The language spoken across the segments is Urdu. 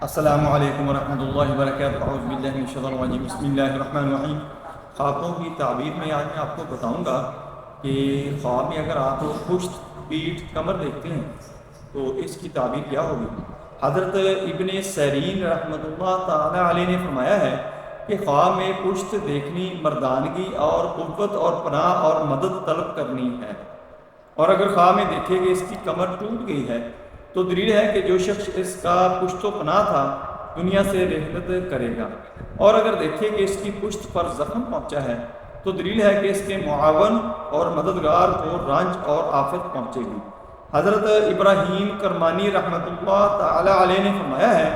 السلام علیکم ورحمۃ اللہ وبرکاتہ۔ اعوذ باللہ من الشیطان الرجیم، بسم اللہ الرحمن الرحیم۔ خوابوں کی تعبیر میں آج میں آپ کو بتاؤں گا کہ خواب میں اگر آپ پشت، پیٹھ، کمر دیکھتے ہیں تو اس کی تعبیر کیا ہوگی۔ حضرت ابن سیرین رحمۃ اللہ تعالی علیہ نے فرمایا ہے کہ خواب میں پشت دیکھنی مردانگی اور قوت اور پناہ اور مدد طلب کرنی ہے، اور اگر خواب میں دیکھے کہ اس کی کمر ٹوٹ گئی ہے تو دلیل ہے کہ جو شخص اس کا پشت و پناہ تھا دنیا سے رحلت کرے گا، اور اگر دیکھے کہ اس کی پشت پر زخم پہنچا ہے تو دلیل ہے کہ اس کے معاون اور مددگار کو رنج اور آفت پہنچے گی۔ حضرت ابراہیم کرمانی رحمۃ اللہ تعالی علیہ نے فرمایا ہے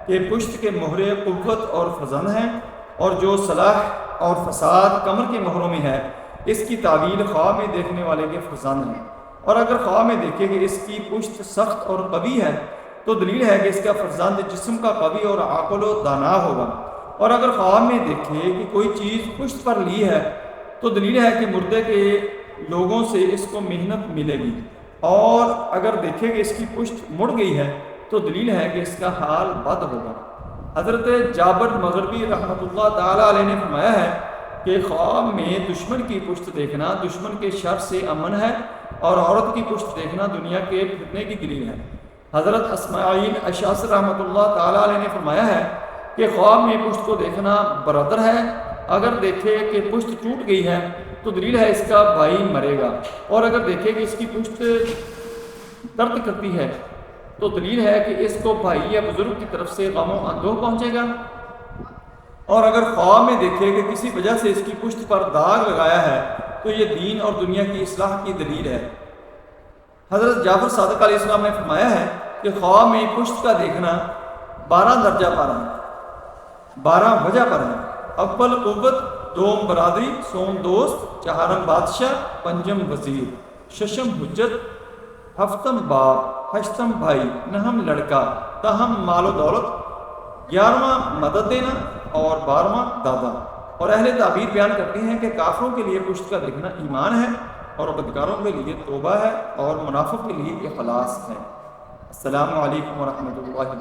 کہ پشت کے مہرے قوت اور فضن ہیں، اور جو صلاح اور فساد کمر کے مہروں میں ہے اس کی تعویل خواب میں دیکھنے والے کے فضن ہیں، اور اگر خواب میں دیکھے کہ اس کی پشت سخت اور قوی ہے تو دلیل ہے کہ اس کا فرزند جسم کا قوی اور عاقل و دانا ہوگا، اور اگر خواب میں دیکھے کہ کوئی چیز پشت پر لی ہے تو دلیل ہے کہ مردے کے لوگوں سے اس کو محنت ملے گی، اور اگر دیکھے کہ اس کی پشت مڑ گئی ہے تو دلیل ہے کہ اس کا حال بد ہوگا۔ حضرت جابر مغربی رحمۃ اللہ تعالی علیہ نے فرمایا ہے کہ خواب میں دشمن کی پشت دیکھنا دشمن کے شر سے امن ہے، اور عورت کی پشت دیکھنا دنیا کے فتنے کی دلیل ہے۔ حضرت اسماعیل اشعث رحمۃ اللہ تعالی علیہ نے فرمایا ہے کہ خواب میں پشت کو دیکھنا برادر ہے، اگر دیکھے کہ پشت ٹوٹ گئی ہے تو دلیل ہے اس کا بھائی مرے گا، اور اگر دیکھے کہ اس کی پشت درد کرتی ہے تو دلیل ہے کہ اس کو بھائی یا بزرگ کی طرف سے غم و اندوہ پہنچے گا، اور اگر خواب میں دیکھے کہ کسی وجہ سے اس کی پشت پر داغ لگایا ہے تو یہ دین اور دنیا کی اصلاح کی دلیل ہے۔ حضرت جعفر صادق علیہ السلام نے فرمایا ہے کہ خواب میں پشت کا دیکھنا 12 درجہ پر ہے، 12 وجہ پر ہے۔ اول قوت، دوم برادری، سوم دوست، چہارم بادشاہ، پنجم وزیر، ششم حجت، ہفتم باپ، ہشتم بھائی، نہم لڑکا، تاہم مال و دولت، 11واں مدد دینا اور 12واں دادا۔ اور اہل تعبیر بیان کرتے ہیں کہ کافروں کے لیے پشت کا دیکھنا ایمان ہے، اور بدکاروں کے لیے توبہ ہے، اور منافق کے لیے اخلاص ہے۔ السلام علیکم ورحمۃ اللہ وبرکاتہ۔